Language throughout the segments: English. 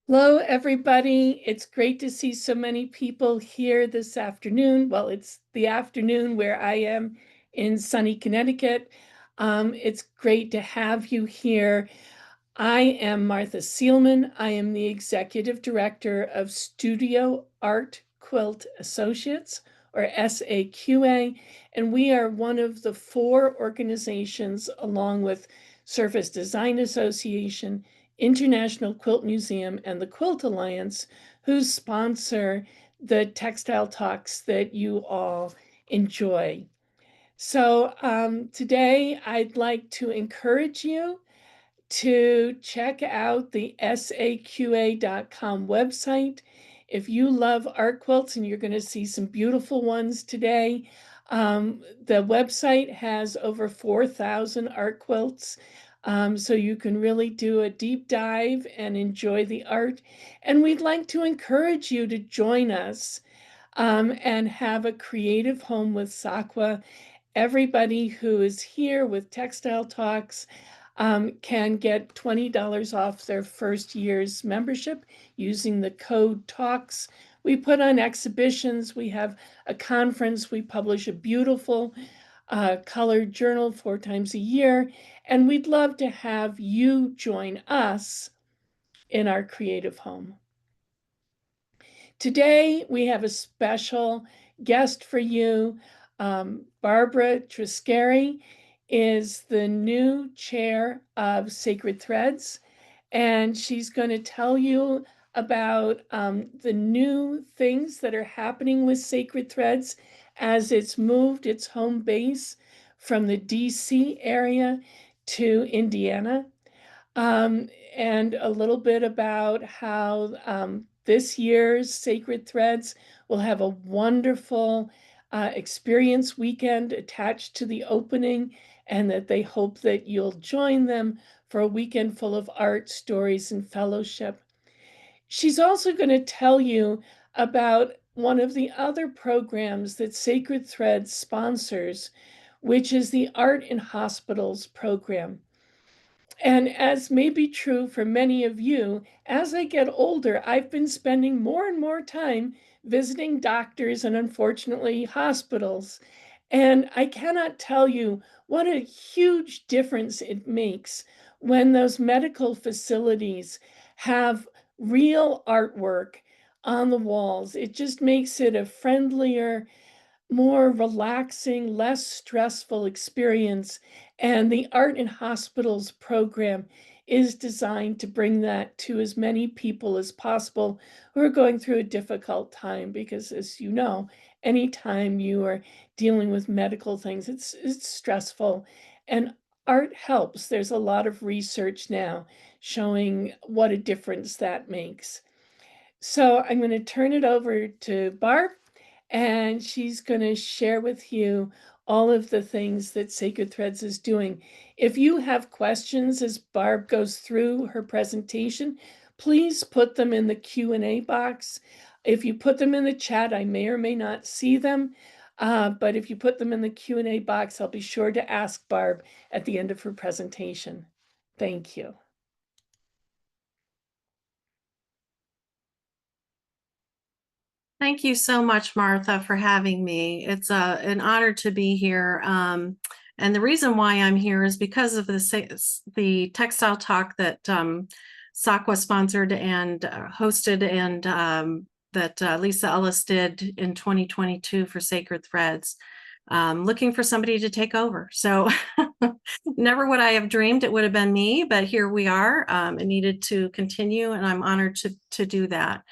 Hello, everybody. It's great to see so many people here this afternoon. Well, it's the afternoon where I am in sunny Connecticut. It's great to have you here. I am Martha Seelman. I am the Executive Director of Studio Art Quilt Associates, or SAQA, and we are one of the 4 organizations, along with Surface Design Association, International Quilt Museum, and the Quilt Alliance, who sponsor the textile talks that you all enjoy. So today I'd like to encourage you to check out the saqa.com website. If you love art quilts, and you're going to see some beautiful ones today, the website has over 4,000 art quilts. So you can really do a deep dive and enjoy the art. And we'd like to encourage you to join us and have a creative home with SAQA. Everybody who is here with Textile Talks can get $20 off their first year's membership using the code TALKS. We put on exhibitions. We have a conference. We publish a beautiful colored journal 4 times a year. And we'd love to have you join us in our creative home. Today, we have a special guest for you. Barbara Triscari is the new chair of Sacred Threads, and she's going to tell you about the new things that are happening with Sacred Threads as it's moved its home base from the DC area to Indiana. And a little bit about how this year's Sacred Threads will have a wonderful experience weekend attached to the opening, and that they hope that you'll join them for a weekend full of art, stories, and fellowship. She's also going to tell you about one of the other programs that Sacred Threads sponsors, which is the Art in Hospitals program. And as may be true for many of you, as I get older, I've been spending more and more time visiting doctors and, unfortunately, hospitals. And I cannot tell you what a huge difference it makes when those medical facilities have real artwork on the walls. It just makes it a friendlier, more relaxing, less stressful experience. And the Art in Hospitals program is designed to bring that to as many people as possible who are going through a difficult time, because, as you know, anytime you are dealing with medical things, it's stressful. And art helps. There's a lot of research now showing what a difference that makes. So I'm going to turn it over to Barb, and she's going to share with you all of the things that Sacred Threads is doing. If you have questions as Barb goes through her presentation, please put them in the Q&A box. If you put them in the chat, I may or may not see them, but if you put them in the Q&A box, I'll be sure to ask Barb at the end of her presentation. Thank you. Thank you so much, Martha, for having me. It's an honor to be here. And the reason why I'm here is because of the textile talk that SAQA sponsored and hosted, and that Lisa Ellis did in 2022 for Sacred Threads, looking for somebody to take over. So never would I have dreamed it would have been me, but here we are. It needed to continue, and I'm honored to do that.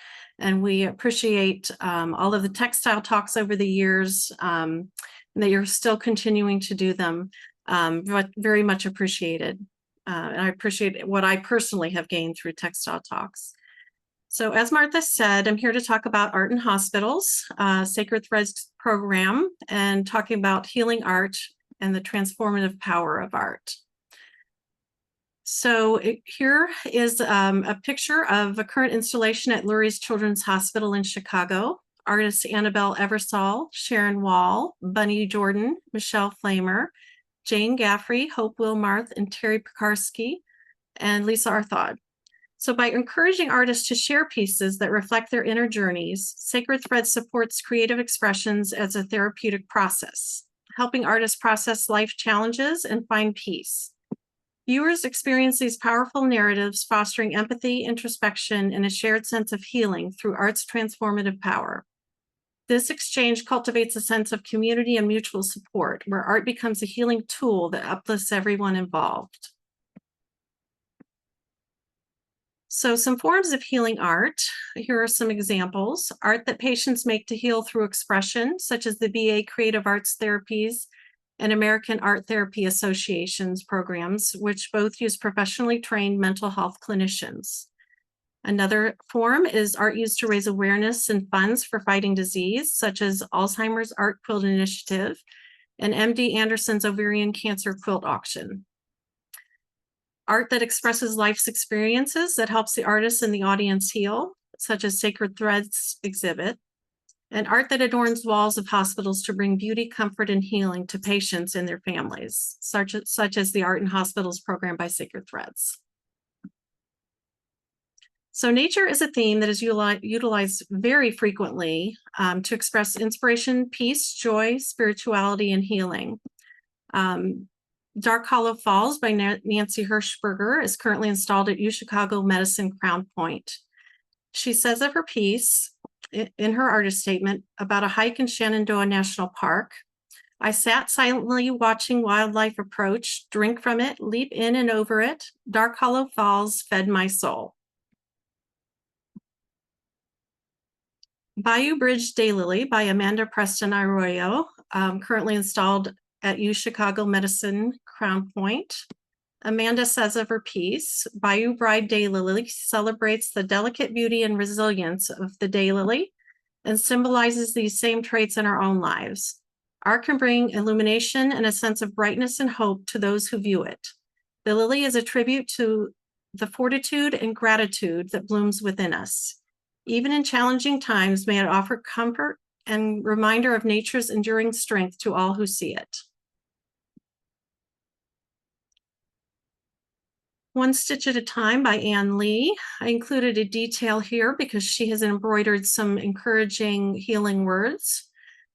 And we appreciate all of the textile talks over the years, that you're still continuing to do them, but very much appreciated. And I appreciate what I personally have gained through textile talks. So as Martha said, I'm here to talk about Art in Hospitals, Sacred Threads program, and talking about healing art and the transformative power of art. So here is a picture of a current installation at Lurie's Children's Hospital in Chicago. Artists Annabelle Eversole, Sharon Wall, Bunny Jordan, Michelle Flamer, Jane Gaffrey, Hope Wilmarth, and Terry Pekarsky, and Lisa Arthod. So by encouraging artists to share pieces that reflect their inner journeys, Sacred Threads supports creative expressions as a therapeutic process, helping artists process life challenges and find peace. Viewers experience these powerful narratives, fostering empathy, introspection, and a shared sense of healing through art's transformative power. This exchange cultivates a sense of community and mutual support, where art becomes a healing tool that uplifts everyone involved. So some forms of healing art. Here are some examples. Art that patients make to heal through expression, such as the VA Creative Arts Therapies and American Art Therapy Associations programs, which both use professionally trained mental health clinicians. Another form is art used to raise awareness and funds for fighting disease, such as Alzheimer's Art Quilt Initiative and MD Anderson's Ovarian Cancer Quilt Auction. Art that expresses life's experiences that helps the artist and the audience heal, such as Sacred Threads exhibit, and art that adorns walls of hospitals to bring beauty, comfort, and healing to patients and their families, such as the Art in Hospitals program by Sacred Threads. So nature is a theme that is utilized very frequently to express inspiration, peace, joy, spirituality, and healing. Dark Hollow Falls by Nancy Hirschberger is currently installed at UChicago Medicine Crown Point. She says of her piece, in her artist statement, about a hike in Shenandoah National Park, I sat silently watching wildlife approach, drink from it, leap in and over it. Dark Hollow Falls fed my soul. Bayou Bridge Daylily by Amanda Preston Arroyo, currently installed at UChicago Medicine Crown Point. Amanda says of her piece, Bayou Bride Daylily celebrates the delicate beauty and resilience of the daylily and symbolizes these same traits in our own lives. Art can bring illumination and a sense of brightness and hope to those who view it. The lily is a tribute to the fortitude and gratitude that blooms within us. Even in challenging times, may it offer comfort and reminder of nature's enduring strength to all who see it. One Stitch at a Time by Ann Lee. I included a detail here because she has embroidered some encouraging healing words.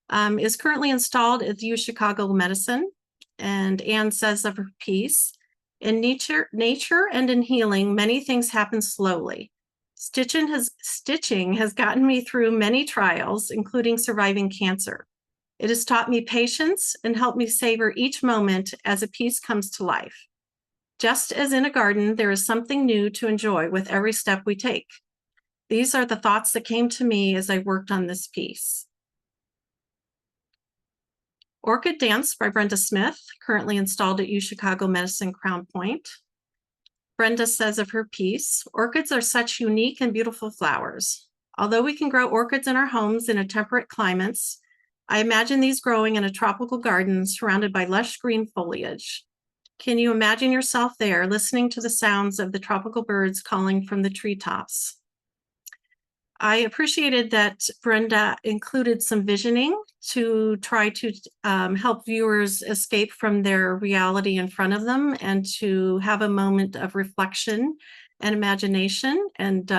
Is currently installed at the UChicago Medicine. And Ann says of her piece, in nature and in healing, many things happen slowly. Stitching has gotten me through many trials, including surviving cancer. It has taught me patience and helped me savor each moment as a piece comes to life. Just as in a garden, there is something new to enjoy with every step we take. These are the thoughts that came to me as I worked on this piece. Orchid Dance by Brenda Smith, currently installed at UChicago Medicine Crown Point. Brenda says of her piece, orchids are such unique and beautiful flowers. Although we can grow orchids in our homes in temperate climates, I imagine these growing in a tropical garden surrounded by lush green foliage. Can you imagine yourself there listening to the sounds of the tropical birds calling from the treetops? I appreciated that Brenda included some visioning to try to help viewers escape from their reality in front of them and to have a moment of reflection and imagination. And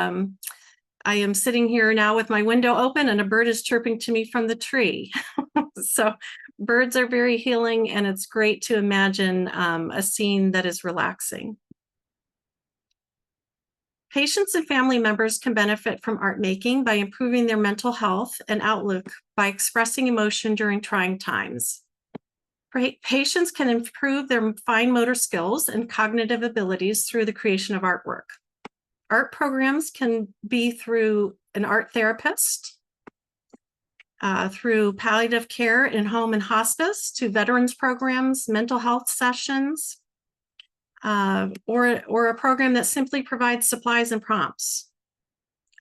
I am sitting here now with my window open and a bird is chirping to me from the tree. So birds are very healing, and it's great to imagine a scene that is relaxing. Patients and family members can benefit from art making by improving their mental health and outlook by expressing emotion during trying times. Patients can improve their fine motor skills and cognitive abilities through the creation of artwork. Art programs can be through an art therapist, through palliative care in home and hospice, to veterans programs, mental health sessions, or a program that simply provides supplies and prompts.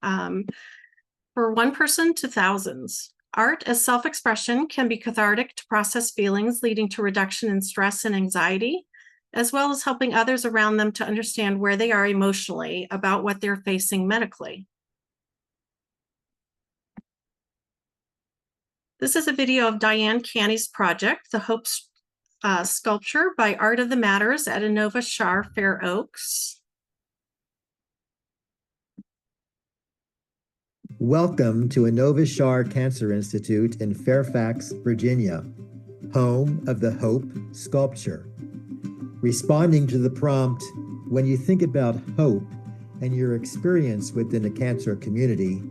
For one person to thousands. Art as self-expression can be cathartic to process feelings, leading to reduction in stress and anxiety, as well as helping others around them to understand where they are emotionally about what they're facing medically. This is a video of Diane Canny's project, the Hope sculpture by Art of the Matters at Inova Shar, Fair Oaks. Welcome to Inova Shar Cancer Institute in Fairfax, Virginia, home of the Hope Sculpture. Responding to the prompt, when you think about hope and your experience within the cancer community,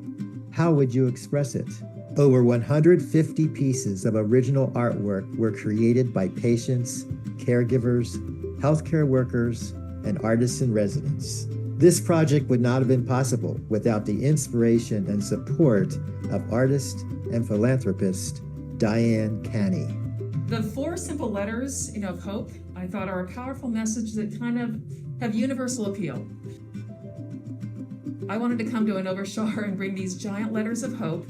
how would you express it? Over 150 pieces of original artwork were created by patients, caregivers, healthcare workers, and artists in residence. This project would not have been possible without the inspiration and support of artist and philanthropist Diane Canny. The 4 simple letters, of hope, I thought are a powerful message that kind of have universal appeal. I wanted to come to Inova Shar and bring these giant letters of hope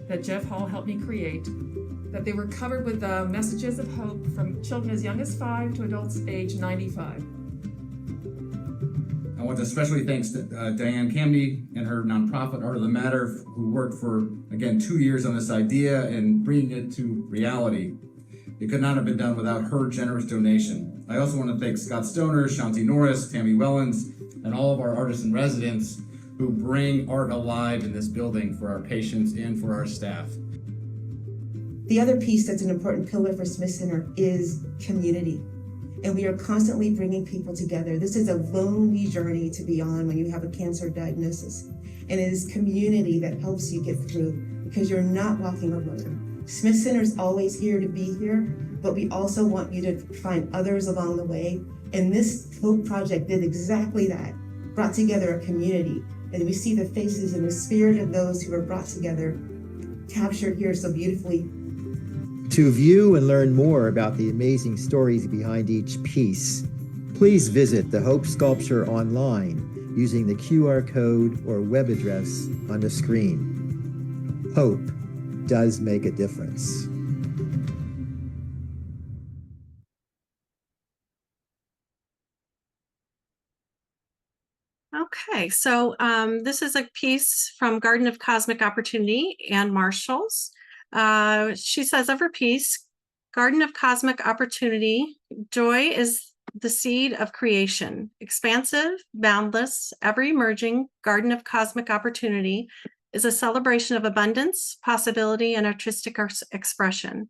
that Jeff Hall helped me create, that they were covered with messages of hope from children as young as 5 to adults age 95. I want to especially thank Diane Camney and her nonprofit Art of the Matter, who worked for, again, 2 years on this idea and bringing it to reality. It could not have been done without her generous donation. I also want to thank Scott Stoner, Shanti Norris, Tammy Wellens, and all of our artists in residence who bring art alive in this building for our patients and for our staff. The other piece that's an important pillar for Smith Center is community. And we are constantly bringing people together. This is a lonely journey to be on when you have a cancer diagnosis. And it is community that helps you get through because you're not walking alone. Smith Center is always here to be here, but we also want you to find others along the way. And this Hope Project did exactly that, brought together a community. And we see the faces and the spirit of those who were brought together, captured here so beautifully. To view and learn more about the amazing stories behind each piece, please visit the Hope Sculpture online using the QR code or web address on the screen. Hope does make a difference. Okay, so this is a piece from Garden of Cosmic Opportunity, Anne Marshall's. She says of her piece, Garden of Cosmic Opportunity, joy is the seed of creation, expansive, boundless, ever-emerging Garden of Cosmic Opportunity is a celebration of abundance, possibility, and artistic expression.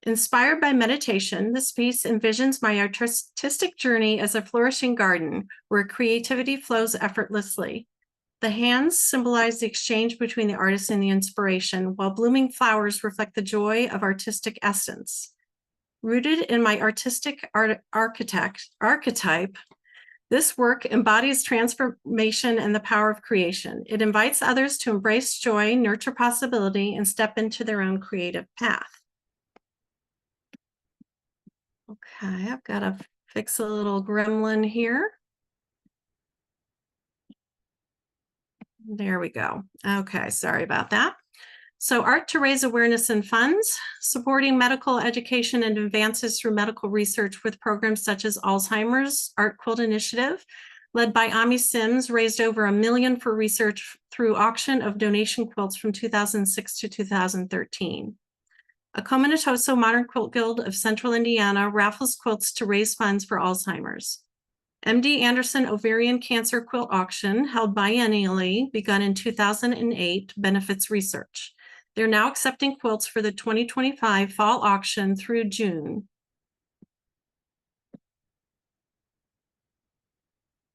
Inspired by meditation, this piece envisions my artistic journey as a flourishing garden where creativity flows effortlessly. The hands symbolize the exchange between the artist and the inspiration, while blooming flowers reflect the joy of artistic essence. Rooted in my artistic archetype, this work embodies transformation and the power of creation. It invites others to embrace joy, nurture possibility, and step into their own creative path. Okay, I've got to fix a little gremlin here. There we go. Okay, sorry about that. So art to raise awareness and funds, supporting medical education and advances through medical research with programs such as Alzheimer's Art Quilt Initiative, led by Ami Sims, raised over $1 million for research through auction of donation quilts from 2006 to 2013. A Cominatoso Modern Quilt Guild of Central Indiana raffles quilts to raise funds for Alzheimer's. MD Anderson Ovarian Cancer Quilt Auction, held biennially, begun in 2008, benefits research. They're now accepting quilts for the 2025 fall auction through June.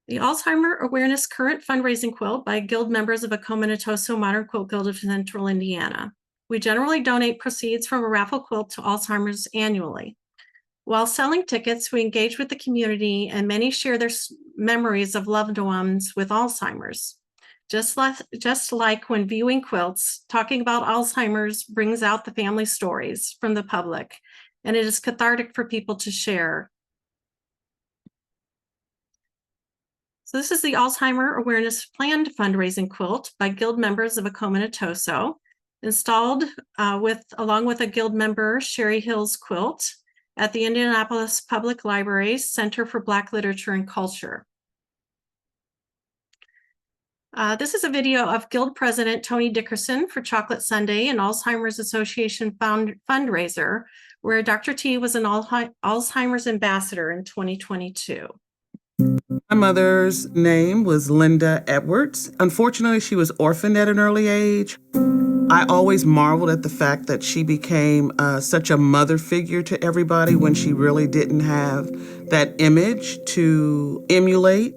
The Alzheimer Awareness Current Fundraising Quilt by Guild members of a Cominatoso Modern Quilt Guild of Central Indiana. We generally donate proceeds from a raffle quilt to Alzheimer's annually. While selling tickets, we engage with the community, and many share their memories of loved ones with Alzheimer's. Just like when viewing quilts, talking about Alzheimer's brings out the family stories from the public, and it is cathartic for people to share. So this is the Alzheimer Awareness Planned Fundraising Quilt by Guild members of a Cominatoso, installed along with a Guild member, Sherry Hill's quilt, at the Indianapolis Public Library's Center for Black Literature and Culture. This is a video of Guild President Tony Dickerson for Chocolate Sunday, an Alzheimer's Association fundraiser, where Dr. T was an Alzheimer's ambassador in 2022. My mother's name was Linda Edwards. Unfortunately, she was orphaned at an early age. I always marveled at the fact that she became such a mother figure to everybody when she really didn't have that image to emulate.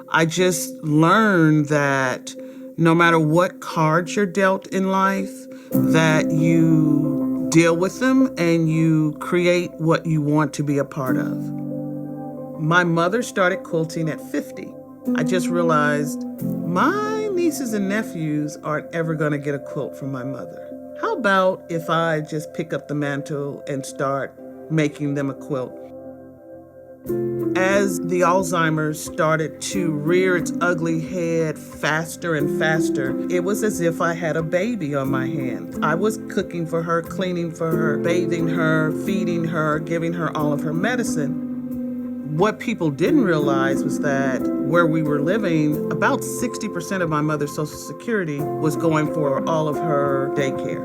I just learned that no matter what cards you're dealt in life, that you deal with them and you create what you want to be a part of. My mother started quilting at 50. I just realized my nieces and nephews aren't ever going to get a quilt from my mother. How about if I just pick up the mantle and start making them a quilt? As the Alzheimer's started to rear its ugly head faster and faster, it was as if I had a baby on my hands. I was cooking for her, cleaning for her, bathing her, feeding her, giving her all of her medicine. What people didn't realize was that where we were living, about 60% of my mother's Social Security was going for all of her daycare.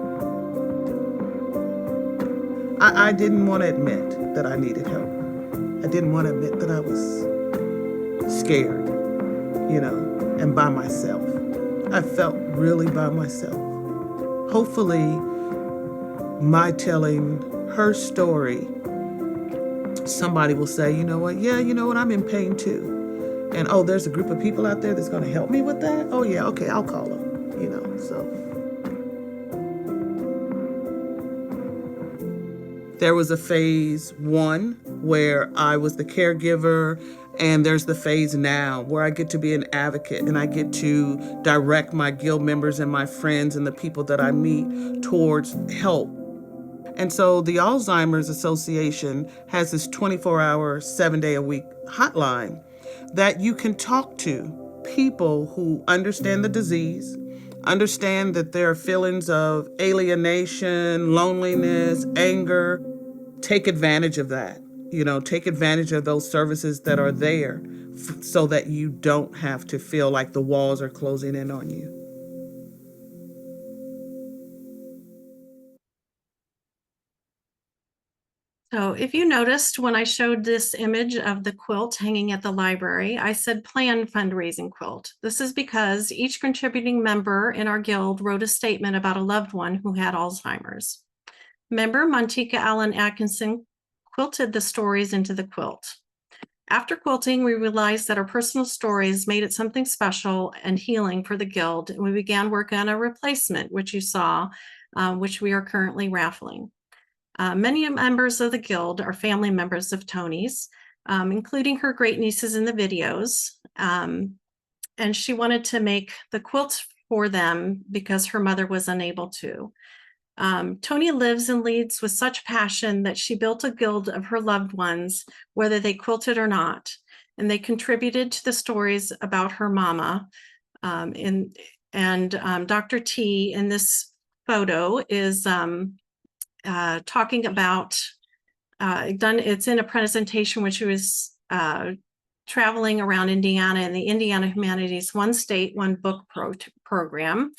I didn't want to admit that I needed help. I didn't want to admit that I was scared, and by myself. I felt really by myself. Hopefully, my telling her story, somebody will say, you know what, I'm in pain too. And oh, there's a group of people out there that's going to help me with that? Oh yeah, okay, I'll call them, so. There was a phase 1 where I was the caregiver, and there's the phase now where I get to be an advocate and I get to direct my guild members and my friends and the people that I meet towards help. And so the Alzheimer's Association has this 24-hour, 7-day-a-week hotline that you can talk to people who understand the disease, understand that there are feelings of alienation, loneliness, anger. Take advantage of that. Take advantage of those services that are there so that you don't have to feel like the walls are closing in on you. So if you noticed when I showed this image of the quilt hanging at the library, I said planned fundraising quilt. This is because each contributing member in our guild wrote a statement about a loved one who had Alzheimer's. Member Montika Allen Atkinson quilted the stories into the quilt. After quilting, we realized that our personal stories made it something special and healing for the guild, and we began work on a replacement, which you saw, which we are currently raffling. Many members of the guild are family members of Tony's, including her great nieces in the videos. And she wanted to make the quilts for them because her mother was unable to. Tony lives and leads with such passion that she built a guild of her loved ones, whether they quilted or not. And they contributed to the stories about her mama. Dr. T in this photo is talking about, it's in a presentation when she was traveling around Indiana in the Indiana Humanities One State, One Book program.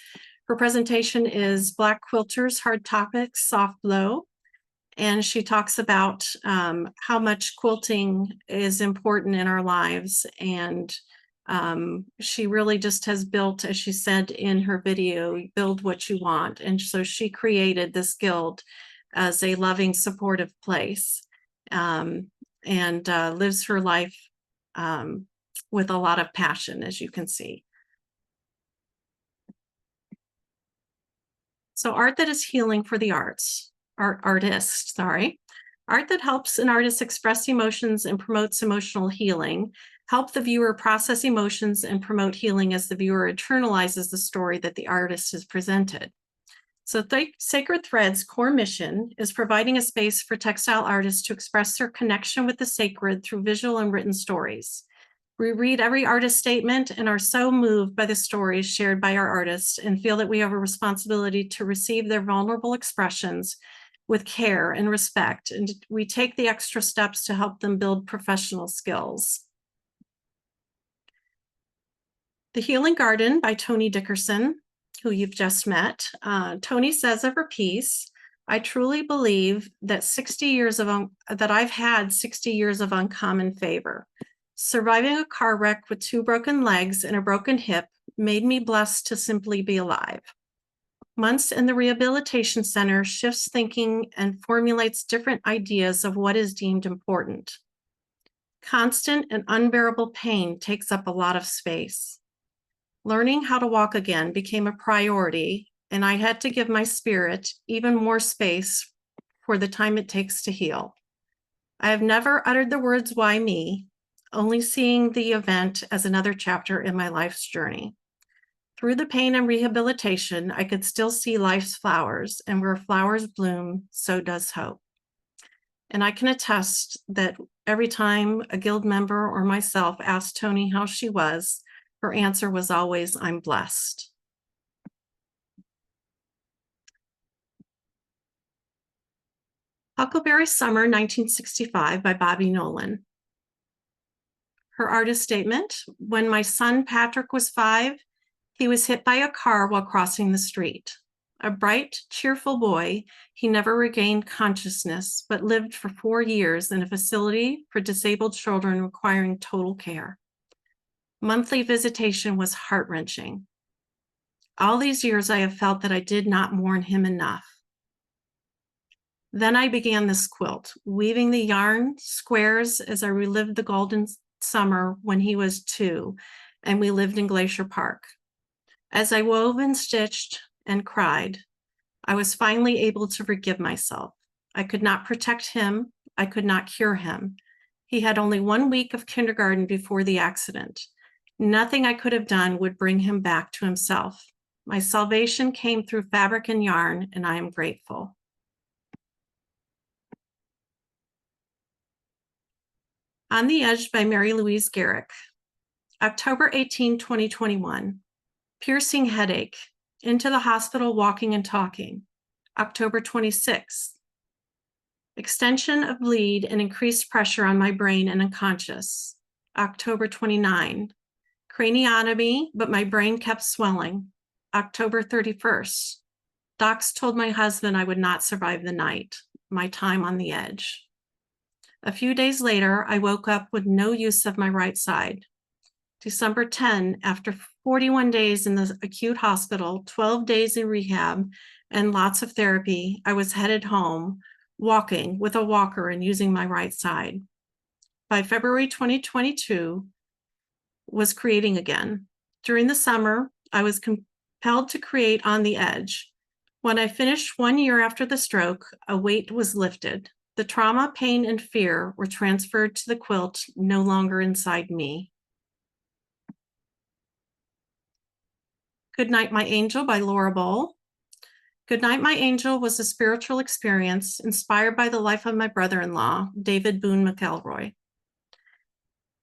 Her presentation is Black Quilters, Hard Topics, Soft Blow. And she talks about how much quilting is important in our lives. And she really just has built, as she said in her video, build what you want. And so she created this guild as a loving, supportive place, and lives her life with a lot of passion, as you can see. So art that is healing for the artist. Art that helps an artist express emotions and promotes emotional healing, help the viewer process emotions and promote healing as the viewer internalizes the story that the artist has presented. So Sacred Thread's core mission is providing a space for textile artists to express their connection with the sacred through visual and written stories. We read every artist statement and are so moved by the stories shared by our artists and feel that we have a responsibility to receive their vulnerable expressions with care and respect, and we take the extra steps to help them build professional skills. The Healing Garden by Toni Dickerson, who you've just met. Toni says of her piece, I truly believe that I've had 60 years of uncommon favor. Surviving a car wreck with 2 broken legs and a broken hip made me blessed to simply be alive. Months in the rehabilitation center shifts thinking and formulates different ideas of what is deemed important. Constant and unbearable pain takes up a lot of space. Learning how to walk again became a priority, and I had to give my spirit even more space for the time it takes to heal. I have never uttered the words, "Why me?" only seeing the event as another chapter in my life's journey. Through the pain and rehabilitation, I could still see life's flowers, and where flowers bloom, so does hope. And I can attest that every time a guild member or myself asked Toni how she was, her answer was always, "I'm blessed." Huckleberry Summer, 1965 by Bobby Nolan. Her artist statement: when my son Patrick was 5, he was hit by a car while crossing the street. A bright, cheerful boy, he never regained consciousness, but lived for 4 years in a facility for disabled children requiring total care. Monthly visitation was heart-wrenching. All these years I have felt that I did not mourn him enough. Then I began this quilt, weaving the yarn squares as I relived the golden summer when he was 2 and we lived in Glacier Park. As I wove and stitched and cried, I was finally able to forgive myself. I could not protect him. I could not cure him. He had only 1 week of kindergarten before the accident. Nothing I could have done would bring him back to himself. My salvation came through fabric and yarn, and I am grateful. On the Edge by Mary Louise Garrick. October 18, 2021. Piercing headache. Into the hospital walking and talking. October 26. Extension of bleed and increased pressure on my brain and unconscious. October 29. Craniotomy, but my brain kept swelling. October 31st. Docs told my husband I would not survive the night. My time on the edge. A few days later, I woke up with no use of my right side. December 10, after 41 days in the acute hospital, 12 days in rehab, and lots of therapy, I was headed home, walking with a walker and using my right side. By February 2022, was creating again. During the summer, I was compelled to create on the edge. When I finished 1 year after the stroke, a weight was lifted. The trauma, pain, and fear were transferred to the quilt, no longer inside me. Good Night, My Angel by Laura Bowl. Good Night, My Angel was a spiritual experience inspired by the life of my brother-in-law, David Boone McElroy.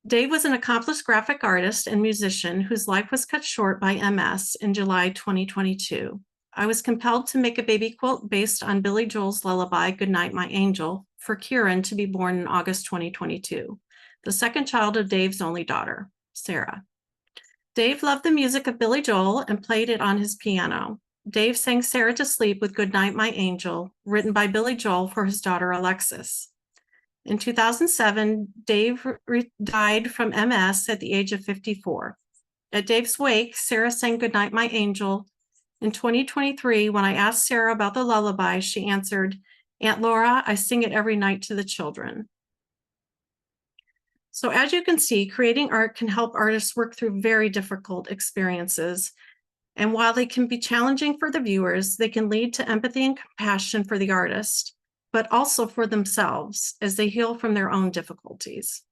Dave was an accomplished graphic artist and musician whose life was cut short by MS in July 2022. I was compelled to make a baby quilt based on Billy Joel's lullaby, Good Night, My Angel, for Kieran to be born in August 2022, the second child of Dave's only daughter, Sarah. Dave loved the music of Billy Joel and played it on his piano. Dave sang Sarah to sleep with Good Night, My Angel, written by Billy Joel for his daughter Alexis. In 2007, Dave died from MS at the age of 54. At Dave's wake, Sarah sang Good Night, My Angel. In 2023, when I asked Sarah about the lullaby, she answered, "Aunt Laura, I sing it every night to the children." So as you can see, creating art can help artists work through very difficult experiences. And while they can be challenging for the viewers, they can lead to empathy and compassion for the artist, but also for themselves as they heal from their own difficulties.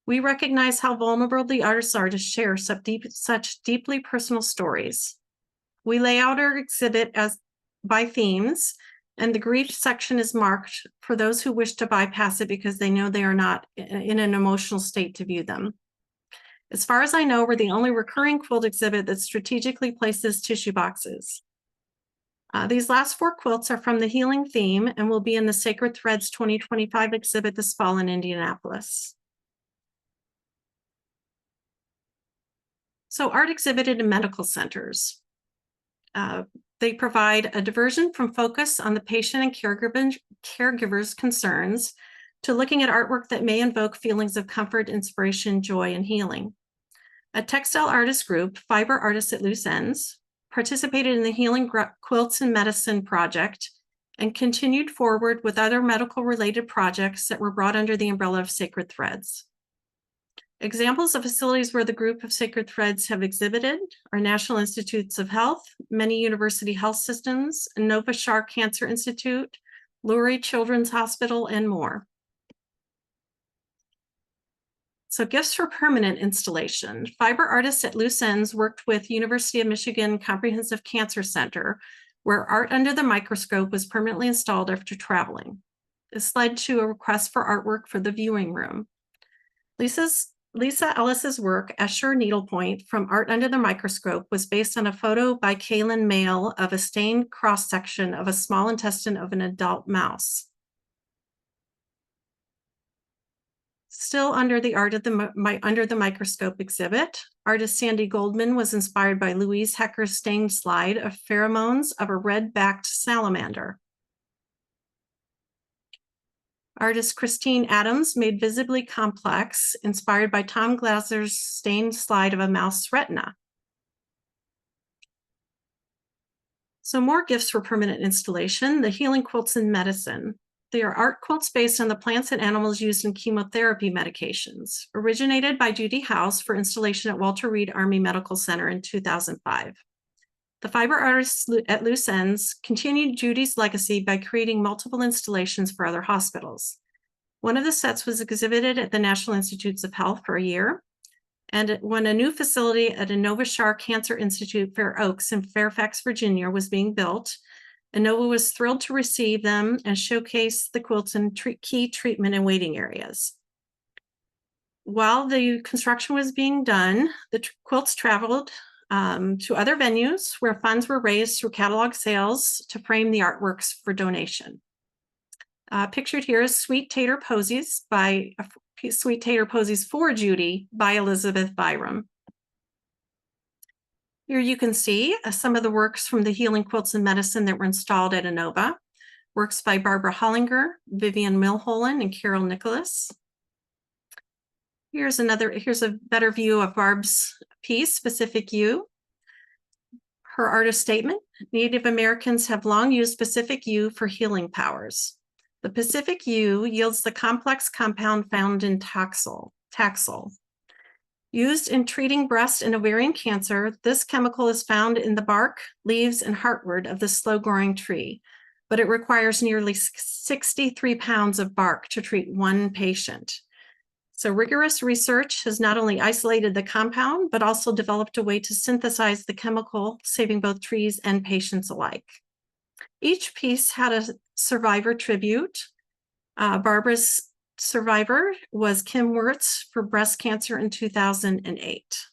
We recognize how vulnerable the artists are to share such deeply personal stories. We lay out our exhibit as by themes, and the grief section is marked for those who wish to bypass it because they know they are not in an emotional state to view them. As far as I know, we're the only recurring quilt exhibit that strategically places tissue boxes. These last 4 quilts are from the healing theme and will be in the Sacred Threads 2025 exhibit this fall in Indianapolis. So art exhibited in medical centers. They provide a diversion from focus on the patient and caregiver's concerns to looking at artwork that may invoke feelings of comfort, inspiration, joy, and healing. A textile artist group, Fiber Artists at Loose Ends, participated in the Healing Quilts and Medicine project and continued forward with other medical-related projects that were brought under the umbrella of Sacred Threads. Examples of facilities where the group of Sacred Threads have exhibited are National Institutes of Health, many university health systems, Nova Shar Cancer Institute, Lurie Children's Hospital, and more. So gifts for permanent installation. Fiber Artists at Loose Ends worked with University of Michigan Comprehensive Cancer Center, where art under the microscope was permanently installed after traveling. This led to a request for artwork for the viewing room. Lisa Ellis's work, Escher Needlepoint, from Art Under the Microscope, was based on a photo by Kaylin Mayle of a stained cross-section of a small intestine of an adult mouse. Still under the Under the Microscope exhibit, artist Sandy Goldman was inspired by Louise Hecker's stained slide of pheromones of a red-backed salamander. Artist Christine Adams made Visibly Complex, inspired by Tom Glaser's stained slide of a mouse retina. So more gifts for permanent installation, the Healing Quilts and Medicine. They are art quilts based on the plants and animals used in chemotherapy medications, originated by Judy House for installation at Walter Reed Army Medical Center in 2005. The Fiber Artists at Loose Ends continued Judy's legacy by creating multiple installations for other hospitals. One of the sets was exhibited at the National Institutes of Health for a year, and when a new facility at Nova Shar Cancer Institute, Fair Oaks in Fairfax, Virginia was being built, Inova was thrilled to receive them and showcase the quilts in key treatment and waiting areas. While the construction was being done, the quilts traveled to other venues where funds were raised through catalog sales to frame the artworks for donation. Pictured here is Sweet Tater Posies for Judy by Elizabeth Byram. Here you can see some of the works from the Healing Quilts and Medicine that were installed at Inova. Works by Barbara Hollinger, Vivian Milholland, and Carol Nicholas. Here's a better view of Barb's piece, Pacific Yew. Her artist statement: Native Americans have long used Pacific yew for healing powers. The Pacific yew yields the complex compound found in Taxol. Used in treating breast and ovarian cancer, this chemical is found in the bark, leaves, and heartwood of the slow-growing tree, but it requires nearly 63 pounds of bark to treat one patient. So rigorous research has not only isolated the compound, but also developed a way to synthesize the chemical, saving both trees and patients alike. Each piece had a survivor tribute. Barbara's survivor was Kim Wirtz for breast cancer in 2008.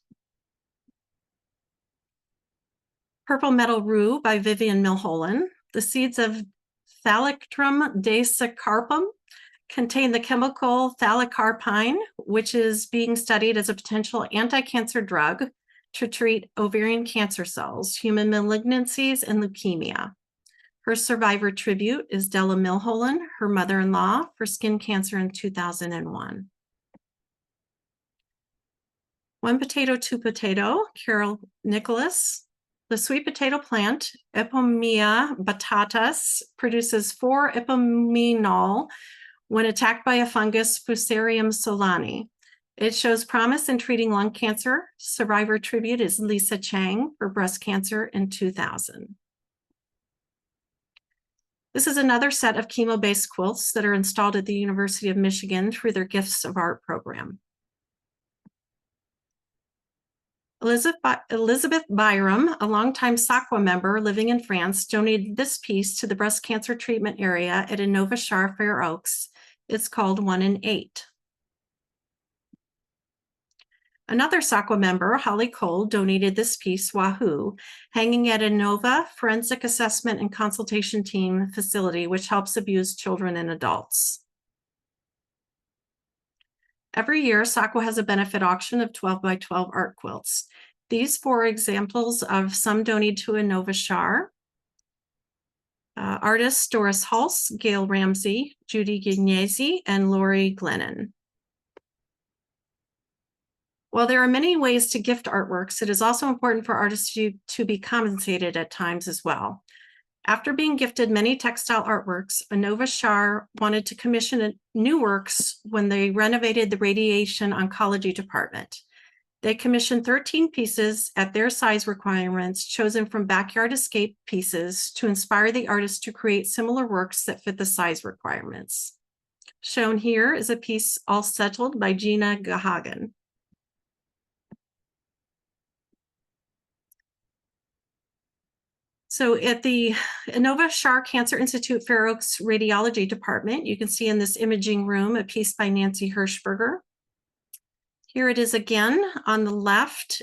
Purple Metal Rue by Vivian Milholland. The seeds of Thalictrum dasacarpum contain the chemical thalicarpine, which is being studied as a potential anti-cancer drug to treat ovarian cancer cells, human malignancies, and leukemia. Her survivor tribute is Della Milholland, her mother-in-law, for skin cancer in 2001. One Potato, Two Potato, Carol Nicholas. The sweet potato plant, Ipomea batatas, produces 4-ipomenol when attacked by a fungus, Fusarium solani. It shows promise in treating lung cancer. Survivor tribute is Lisa Chang for breast cancer in 2000. This is another set of chemo-based quilts that are installed at the University of Michigan through their Gifts of Art program. Elizabeth Byram, a longtime SAQA member living in France, donated this piece to the breast cancer treatment area at Nova Shar Fair Oaks. It's called 1 in 8. Another SAQA member, Holly Cole, donated this piece, Wahoo, hanging at Inova Forensic Assessment and Consultation Team facility, which helps abused children and adults. Every year, SAQA has a benefit auction of 12 by 12 art quilts. These 4 examples of some donated to Inova Shar. Artists Doris Hulse, Gail Ramsey, Judy Gignesi, and Lori Glennon. While there are many ways to gift artworks, it is also important for artists to be compensated at times as well. After being gifted many textile artworks, Anova Shar wanted to commission new works when they renovated the radiation oncology department. They commissioned 13 pieces at their size requirements, chosen from backyard escape pieces to inspire the artists to create similar works that fit the size requirements. Shown here is a piece All Settled by Gina Gahagan. So at the Anova Shar Cancer Institute Fair Oaks Radiology Department, you can see in this imaging room a piece by Nancy Hirschberger. Here it is again on the left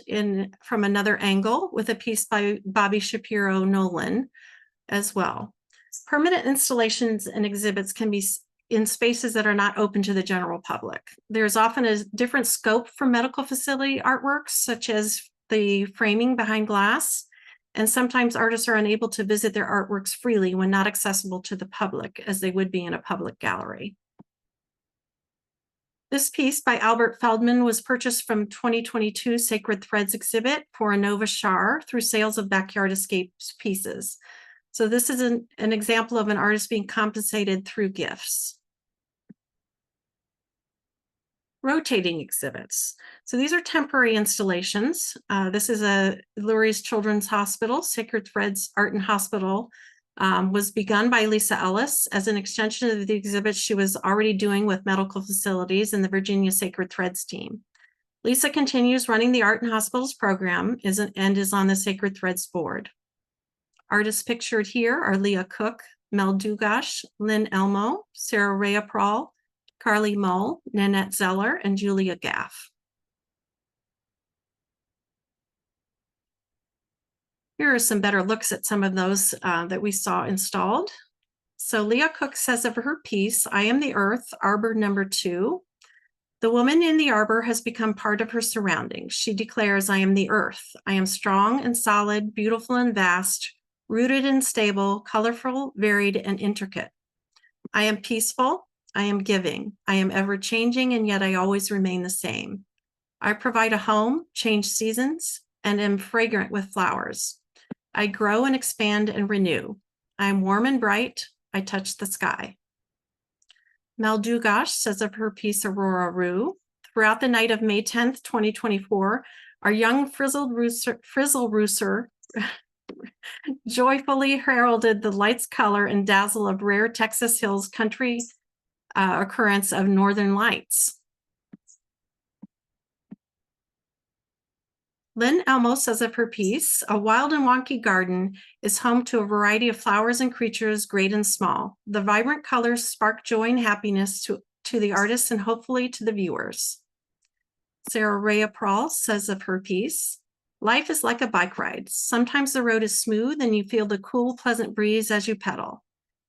from another angle with a piece by Bobby Shapiro Nolan as well. Permanent installations and exhibits can be in spaces that are not open to the general public. There's often a different scope for medical facility artworks, such as the framing behind glass. And sometimes artists are unable to visit their artworks freely when not accessible to the public, as they would be in a public gallery. This piece by Albert Feldman was purchased from 2022 Sacred Threads exhibit for Anova Shar through sales of Backyard Escapes pieces. So this is an example of an artist being compensated through gifts. Rotating exhibits. So these are temporary installations. This is a Lurie's Children's Hospital, Sacred Threads Art and Hospital, was begun by Lisa Ellis as an extension of the exhibit she was already doing with medical facilities and the Virginia Sacred Threads team. Lisa continues running the Art and Hospitals program and is on the Sacred Threads board. Artists pictured here are Leah Cook, Mel Dugash, Lynn Elmo, Sarah Rhea-Prawl, Carly Mull, Nanette Zeller, and Julia Gaff. Here are some better looks at some of those that we saw installed. So Leah Cook says of her piece, "I am the earth, arbor number 2. The woman in the arbor has become part of her surroundings. She declares, I am the earth. I am strong and solid, beautiful and vast, rooted and stable, colorful, varied, and intricate. I am peaceful. I am giving. I am ever changing, and yet I always remain the same. I provide a home, change seasons, and am fragrant with flowers. I grow and expand and renew. I am warm and bright. I touch the sky." Mel Dugash says of her piece Aurora Rue, "Throughout the night of May 10th, 2024, our young frizzle rooster joyfully heralded the lights, color, and dazzle of rare Texas Hills country occurrence of northern lights." Lynn Elmo says of her piece, "A wild and wonky garden is home to a variety of flowers and creatures, great and small. The vibrant colors spark joy and happiness to the artists and hopefully to the viewers." Sarah Rhea-Prawl says of her piece, "Life is like a bike ride. Sometimes the road is smooth and you feel the cool, pleasant breeze as you pedal.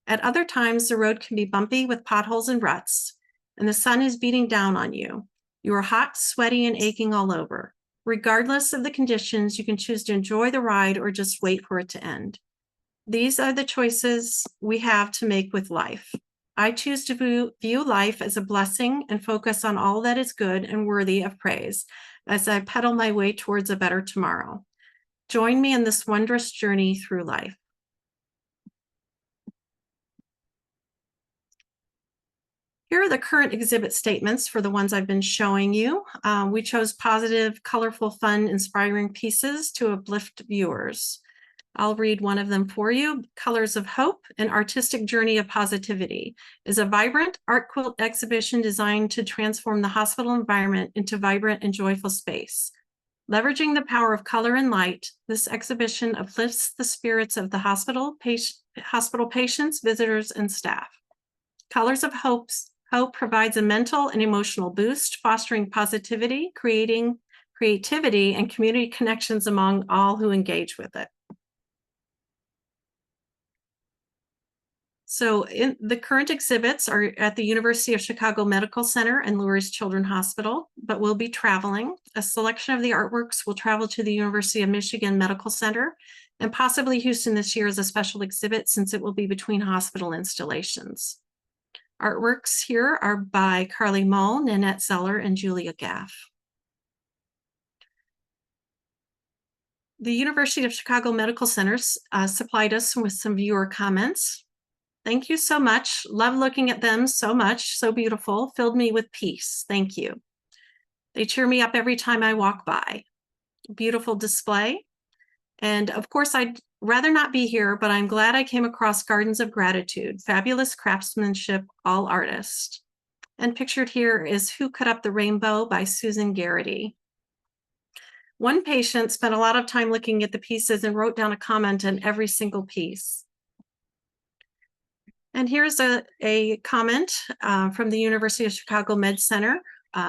At other times, the road can be bumpy with potholes and ruts, and the sun is beating down on you. You are hot, sweaty, and aching all over. Regardless of the conditions, you can choose to enjoy the ride or just wait for it to end. These are the choices we have to make with life. I choose to view life as a blessing and focus on all that is good and worthy of praise as I pedal my way towards a better tomorrow. Join me in this wondrous journey through life." Here are the current exhibit statements for the ones I've been showing you. We chose positive, colorful, fun, inspiring pieces to uplift viewers. I'll read one of them for you. "Colors of Hope, an artistic journey of positivity," is a vibrant art quilt exhibition designed to transform the hospital environment into vibrant and joyful space. Leveraging the power of color and light, this exhibition uplifts the spirits of the hospital patients, visitors, and staff. Colors of Hope provides a mental and emotional boost, fostering positivity, creating creativity, and community connections among all who engage with it. So the current exhibits are at the University of Chicago Medical Center and Lurie's Children's Hospital, but we'll be traveling. A selection of the artworks will travel to the University of Michigan Medical Center and possibly Houston this year as a special exhibit since it will be between hospital installations. Artworks here are by Carly Mull, Nanette Zeller, and Julia Gaff. The University of Chicago Medical Centers supplied us with some viewer comments. Thank you so much. Love looking at them so much. So beautiful. Filled me with peace. Thank you. They cheer me up every time I walk by. Beautiful display. And of course, I'd rather not be here, but I'm glad I came across Gardens of Gratitude, fabulous craftsmanship, all artists. And pictured here is Who Cut Up the Rainbow by Susan Garrity. One patient spent a lot of time looking at the pieces and wrote down a comment on every single piece. And here's a comment from the University of Chicago Med Center.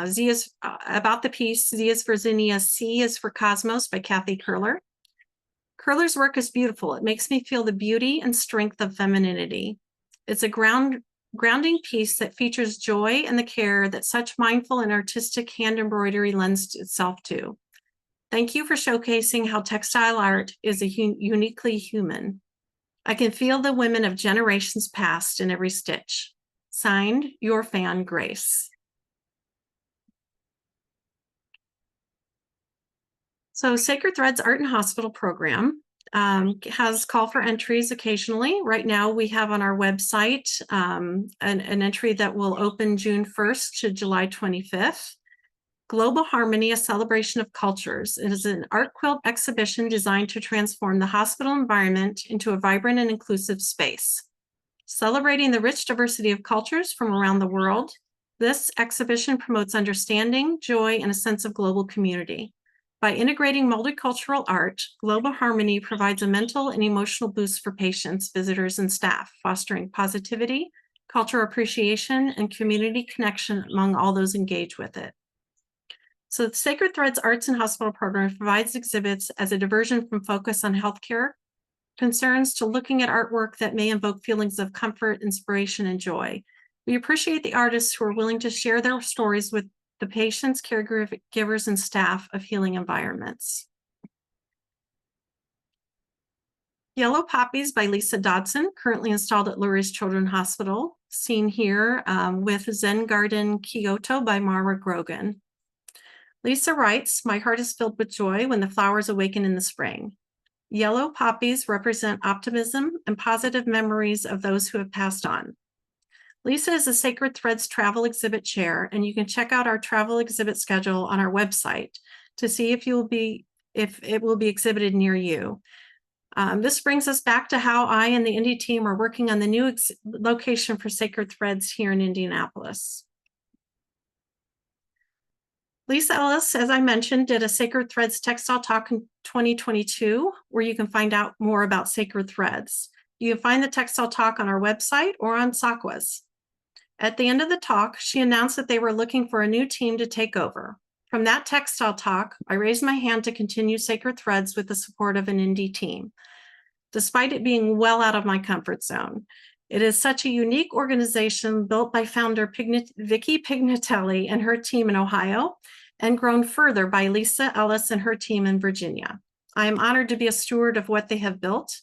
Z is about the piece. Z is for Zinnia, C is for Cosmos by Kathy Curler. Curler's work is beautiful. It makes me feel the beauty and strength of femininity. It's a grounding piece that features joy and the care that such mindful and artistic hand embroidery lends itself to. Thank you for showcasing how textile art is uniquely human. I can feel the women of generations past in every stitch. Signed, your fan, Grace. So Sacred Threads Art and Hospital program has call for entries occasionally. Right now we have on our website an entry that will open June 1st to July 25th. Global Harmony, a celebration of cultures. It is an art quilt exhibition designed to transform the hospital environment into a vibrant and inclusive space. Celebrating the rich diversity of cultures from around the world, this exhibition promotes understanding, joy, and a sense of global community. By integrating multicultural art, Global Harmony provides a mental and emotional boost for patients, visitors, and staff, fostering positivity, cultural appreciation, and community connection among all those engaged with it. So the Sacred Threads Arts and Hospital Program provides exhibits as a diversion from focus on healthcare concerns to looking at artwork that may invoke feelings of comfort, inspiration, and joy. We appreciate the artists who are willing to share their stories with the patients, caregivers, and staff of healing environments. Yellow Poppies by Lisa Dodson, currently installed at Lurie's Children's Hospital, seen here with Zen Garden Kyoto by Mara Grogan. Lisa writes, my heart is filled with joy when the flowers awaken in the spring. Yellow poppies represent optimism and positive memories of those who have passed on. Lisa is a Sacred Threads travel exhibit chair, and you can check out our travel exhibit schedule on our website to see if it will be exhibited near you. This brings us back to how I and the Indy team are working on the new location for Sacred Threads here in Indianapolis. Lisa Ellis, as I mentioned, did a Sacred Threads Textile Talk in 2022, where you can find out more about Sacred Threads. You can find the Textile Talk on our website or on SAQA's. At the end of the talk, she announced that they were looking for a new team to take over. From that Textile Talk, I raised my hand to continue Sacred Threads with the support of an Indy team, despite it being well out of my comfort zone. It is such a unique organization built by founder Vicki Pignatelli and her team in Ohio, and grown further by Lisa Ellis and her team in Virginia. I am honored to be a steward of what they have built,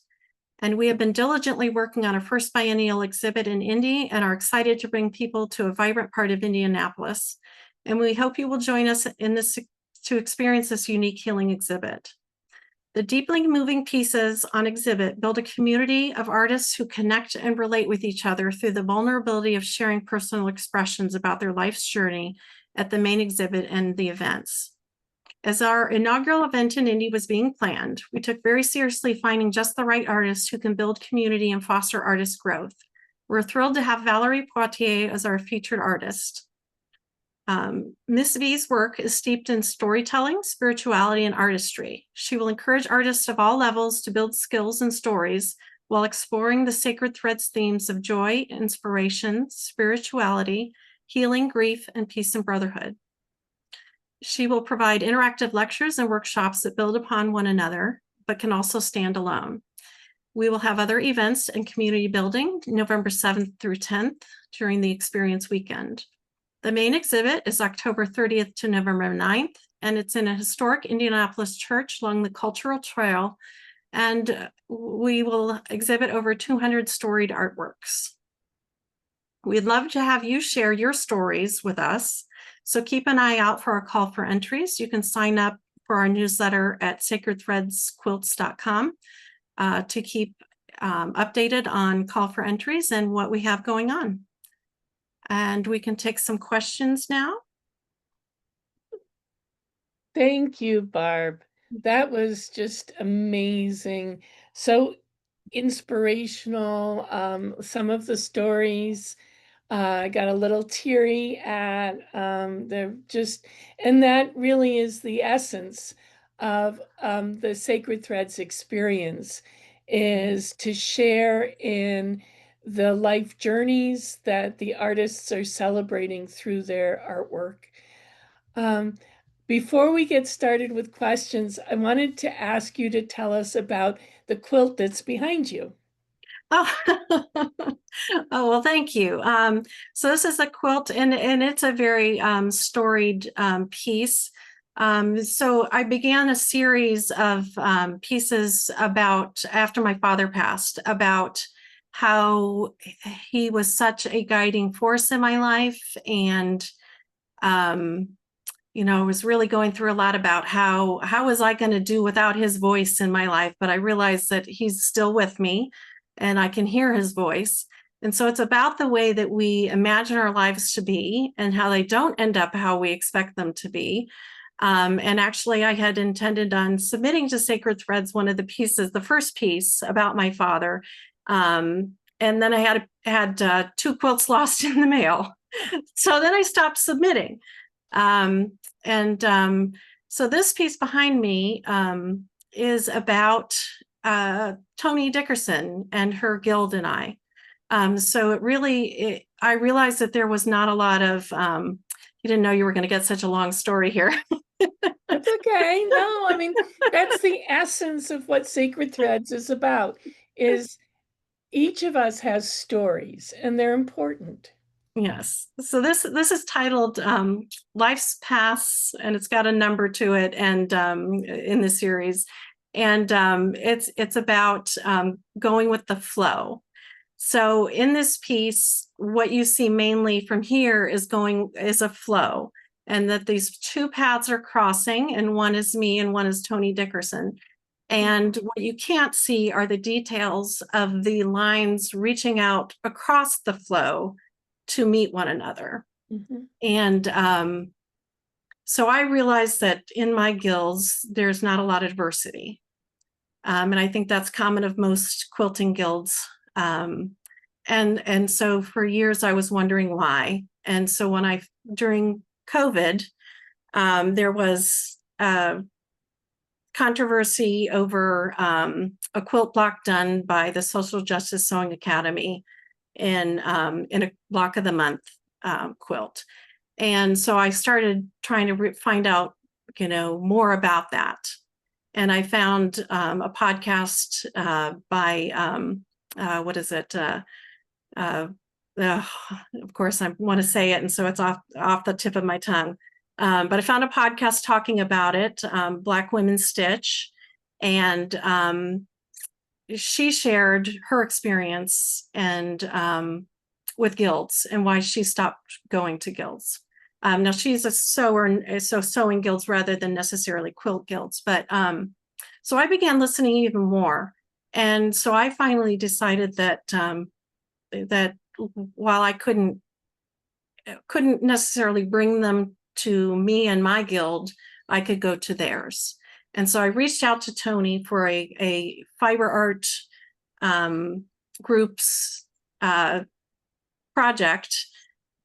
and we have been diligently working on our first biennial exhibit in Indy and are excited to bring people to a vibrant part of Indianapolis. And we hope you will join us in this to experience this unique healing exhibit. The deeply moving pieces on exhibit build a community of artists who connect and relate with each other through the vulnerability of sharing personal expressions about their life's journey at the main exhibit and the events. As our inaugural event in Indy was being planned, we took very seriously finding just the right artists who can build community and foster artist growth. We're thrilled to have Valerie Poitier as our featured artist. Miss V's work is steeped in storytelling, spirituality, and artistry. She will encourage artists of all levels to build skills and stories while exploring the Sacred Threads themes of joy, inspiration, spirituality, healing, grief, and peace and brotherhood. She will provide interactive lectures and workshops that build upon one another, but can also stand alone. We will have other events and community building November 7th through 10th during the experience weekend. The main exhibit is October 30th to November 9th, and it's in a historic Indianapolis church along the Cultural Trail and we will exhibit over 200 storied artworks. We'd love to have you share your stories with us, so keep an eye out for our call for entries. You can sign up for our newsletter at sacredthreadsquilts.com to keep updated on call for entries and what we have going on. And we can take some questions now. Thank you, Barb. That was just amazing. So inspirational. Some of the stories, I got a little teary at. They're just, and that really is the essence of the Sacred Threads experience, is to share in the life journeys that the artists are celebrating through their artwork. Before we get started with questions, I wanted to ask you to tell us about the quilt that's behind you. Oh, oh well, thank you. So this is a quilt, and it's a very storied piece. So I began a series of pieces about, after my father passed, about how he was such a guiding force in my life, and you know, I was really going through a lot about how was I going to do without his voice in my life, but I realized that he's still with me and I can hear his voice. And so it's about the way that we imagine our lives to be and how they don't end up how we expect them to be. And actually, I had intended on submitting to Sacred Threads one of the pieces, the first piece about my father. And then I had 2 quilts lost in the mail. So then I stopped submitting. So this piece behind me is about Toni Dickerson and her guild and I. So I realized that there was not a lot of, you didn't know you were going to get such a long story here. That's okay. No, I mean, that's the essence of what Sacred Threads is about, is each of us has stories and they're important. Yes. So this is titled Life's Paths, and it's got a number to it, and in the series, and it's about going with the flow. So in this piece, what you see mainly from here is a flow, and that these 2 paths are crossing, and one is me and one is Toni Dickerson. And what you can't see are the details of the lines reaching out across the flow to meet one another. Mm-hmm. And so I realized that in my guilds, there's not a lot of diversity. And I think that's common of most quilting guilds. And so for years, I was wondering why. And so during COVID, there was controversy over a quilt block done by the Social Justice Sewing Academy in a block of the month quilt. And so I started trying to find out, more about that. And I found a podcast by, of course I want to say it, and so it's off the tip of my tongue. But I found a podcast talking about it, Black Women Stitch, and she shared her experience and with guilds and why she stopped going to guilds. Now she's a sewer, so sewing guilds rather than necessarily quilt guilds. But so I began listening even more, and so I finally decided that that while I couldn't necessarily bring them to me and my guild, I could go to theirs. And so I reached out to Toni for a fiber art groups project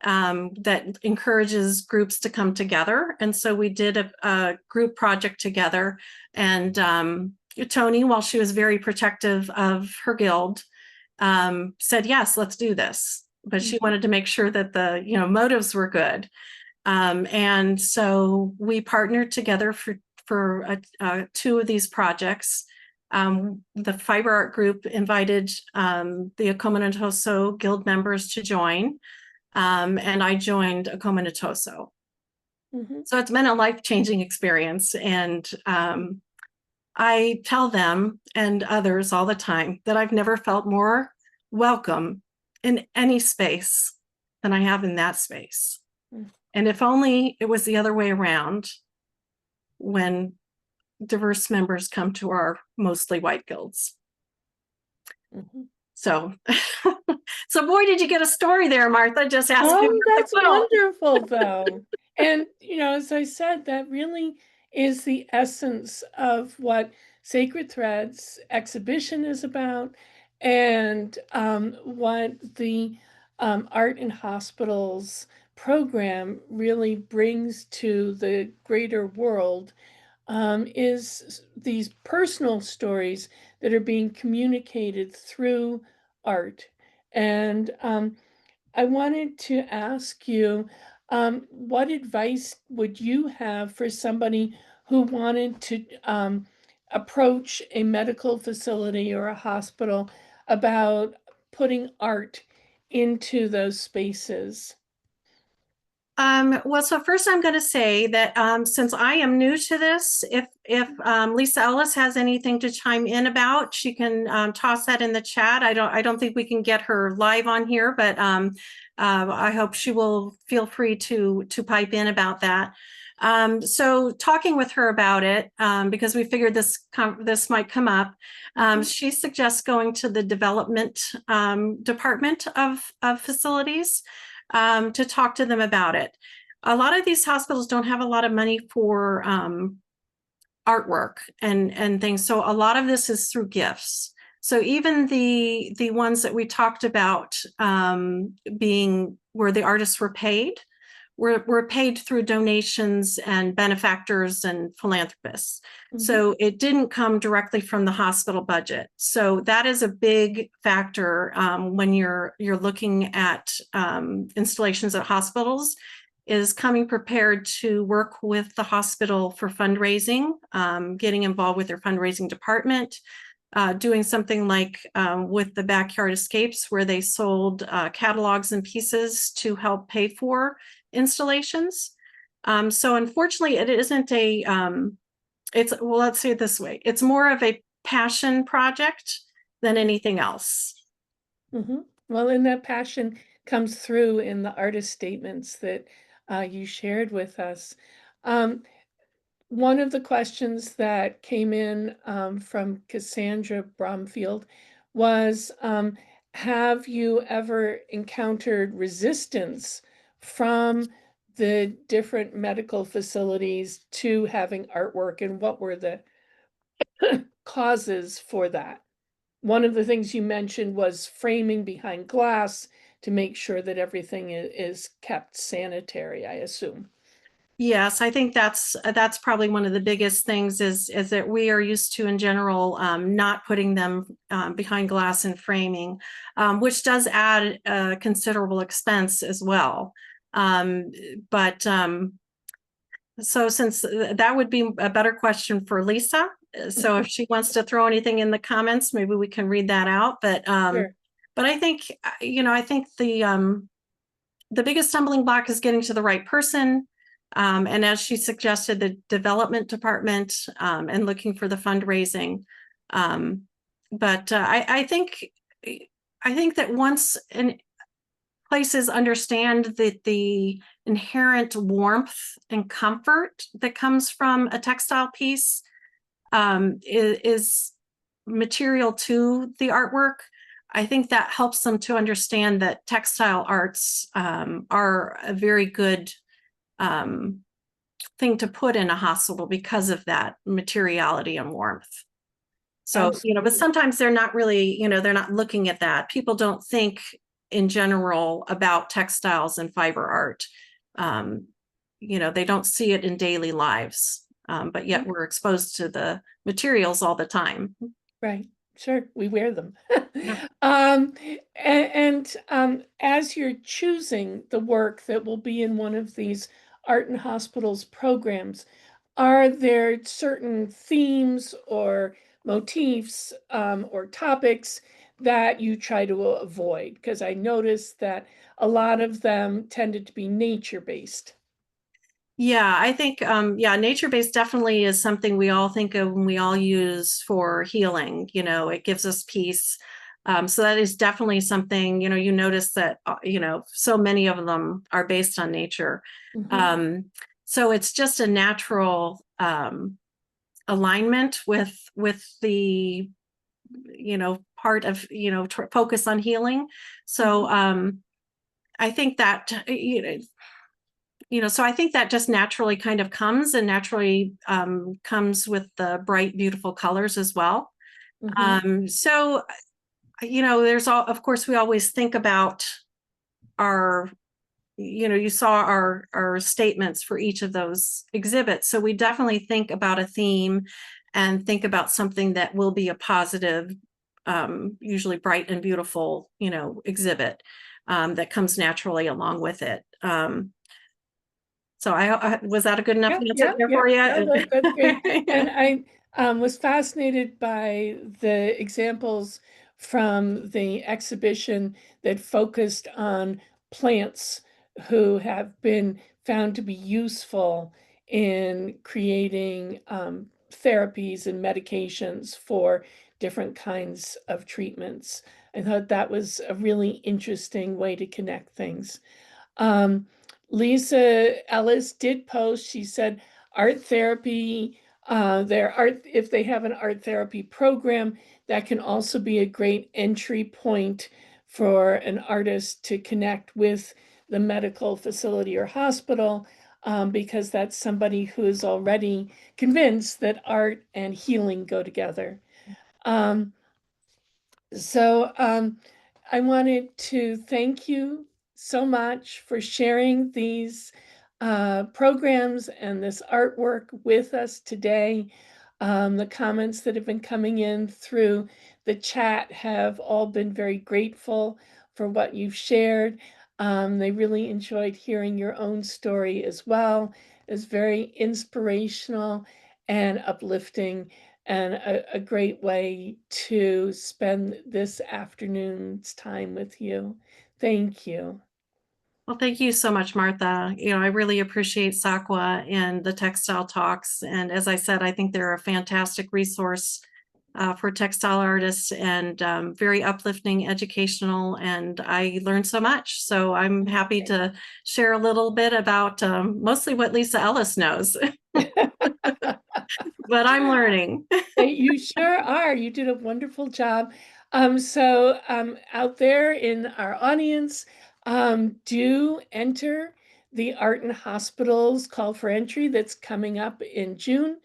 that encourages groups to come together. And so we did a group project together. And Toni, while she was very protective of her guild, said, yes, let's do this. But she wanted to make sure that the motives were good. And so we partnered together for 2 of these projects. The fiber art group invited the Akomanatoso guild members to join, and I joined Akomanatoso. Mm-hmm. So it's been a life-changing experience, and I tell them and others all the time that I've never felt more welcome in any space than I have in that space. Mm. And if only it was the other way around when diverse members come to our mostly white guilds. Mhm. So, so boy, did you get a story there, Martha, just asking. Oh, that's wonderful, though. And, as I said, that really is the essence of what Sacred Threads exhibition is about, and what the Art in Hospitals program really brings to the greater world, is these personal stories that are being communicated through art. And I wanted to ask you, what advice would you have for somebody who wanted to approach a medical facility or a hospital about putting art into those spaces? Well, so first I'm going to say that since I am new to this, if Lisa Ellis has anything to chime in about, she can toss that in the chat. I don't think we can get her live on here, but I hope she will feel free to pipe in about that. So talking with her about it, because we figured this might come up, she suggests going to the development department of facilities. To talk to them about it. A lot of these hospitals don't have a lot of money for artwork and things. So a lot of this is through gifts. So even the ones that we talked about being where the artists were paid, were paid through donations and benefactors and philanthropists. So it didn't come directly from the hospital budget. So that is a big factor when you're looking at installations at hospitals, is coming prepared to work with the hospital for fundraising, getting involved with their fundraising department, doing something like with the Backyard Escapes, where they sold catalogs and pieces to help pay for installations. So unfortunately, it isn't a, well, let's say it this way. It's more of a passion project than anything else. Well, and that passion comes through in the artist statements that you shared with us. One of the questions that came in from Cassandra Bromfield was, have you ever encountered resistance from the different medical facilities to having artwork, and what were the causes for that? One of the things you mentioned was framing behind glass to make sure that everything is kept sanitary, I assume. Yes, I think that's probably one of the biggest things is that we are used to, in general, not putting them behind glass and framing, which does add considerable expense as well. So since that would be a better question for Lisa, so if she wants to throw anything in the comments, maybe we can read that out. But Sure. but I think I think the biggest stumbling block is getting to the right person. And as she suggested, the development department and looking for the fundraising. But I think that once places understand that the inherent warmth and comfort that comes from a textile piece is material to the artwork, I think that helps them to understand that textile arts are a very good thing to put in a hospital because of that materiality and warmth. So, but sometimes they're not really, they're not looking at that. People don't think in general about textiles and fiber art. They don't see it in daily lives, but yet we're exposed to the materials all the time. Right. Sure, we wear them. Yeah. As you're choosing the work that will be in one of these Art in Hospitals programs, are there certain themes or motifs or topics that you try to avoid? Because I noticed that a lot of them tended to be nature-based. Yeah, I think yeah, nature-based definitely is something we all think of and we all use for healing. You know, it gives us peace. So that is definitely something, you know, you notice that you know, so many of them are based on nature. So it's just a natural alignment with the, you know, part of, you know, focus on healing. So I think that so I think that just naturally kind of comes and naturally comes with the bright, beautiful colors as well. So, you know, there's all, of course, we always think about our, you know, you saw our statements for each of those exhibits. So we definitely think about a theme and think about something that will be a positive, usually bright and beautiful, you know, exhibit that comes naturally along with it. So I was that a good enough answer there for you? No, that's great. And I was fascinated by the examples from the exhibition that focused on plants who have been found to be useful in creating therapies and medications for different kinds of treatments. I thought that was a really interesting way to connect things. Um, Lisa Ellis did post, she said, art therapy, if they have an art therapy program, that can also be a great entry point for an artist to connect with the medical facility or hospital, because that's somebody who is already convinced that art and healing go together. I wanted to thank you so much for sharing these programs and this artwork with us today. The comments that have been coming in through the chat have all been very grateful for what you've shared. They really enjoyed hearing your own story as well. It's very inspirational and uplifting, and a great way to spend this afternoon's time with you. Thank you. Well, thank you so much, Martha. You know, I really appreciate SAQA and the textile talks. And as I said, I think they're a fantastic resource for textile artists and very uplifting, educational, and I learned so much. So I'm happy to share a little bit about mostly what Lisa Ellis knows, but I'm learning. You sure are. You did a wonderful job. Out there in our audience, do enter the Art in Hospitals call for entry that's coming up in June.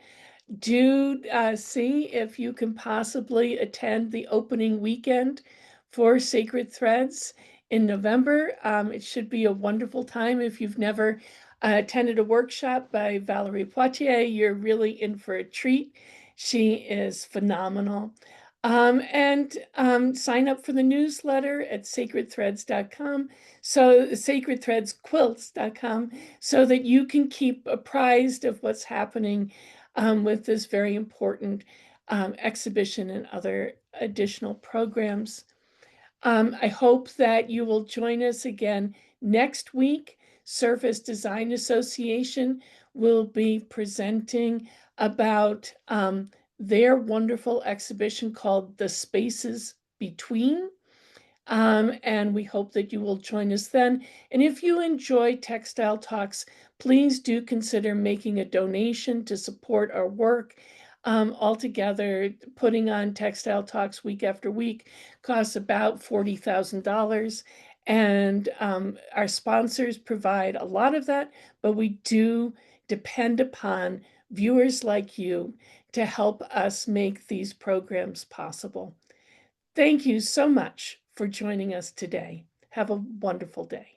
Do see if you can possibly attend the opening weekend for Sacred Threads in November. It should be a wonderful time. If you've never attended a workshop by Valerie Poitier, you're really in for a treat. She is phenomenal. Sign up for the newsletter at sacredthreads.com, so sacredthreadsquilts.com, so that you can keep apprised of what's happening with this very important exhibition and other additional programs. I hope that you will join us again next week. Surface Design Association will be presenting about their wonderful exhibition called The Spaces Between. And we hope that you will join us then. And if you enjoy Textile Talks, please do consider making a donation to support our work. Altogether, putting on Textile Talks week after week costs about $40,000. And our sponsors provide a lot of that, but we do depend upon viewers like you to help us make these programs possible. Thank you so much for joining us today. Have a wonderful day.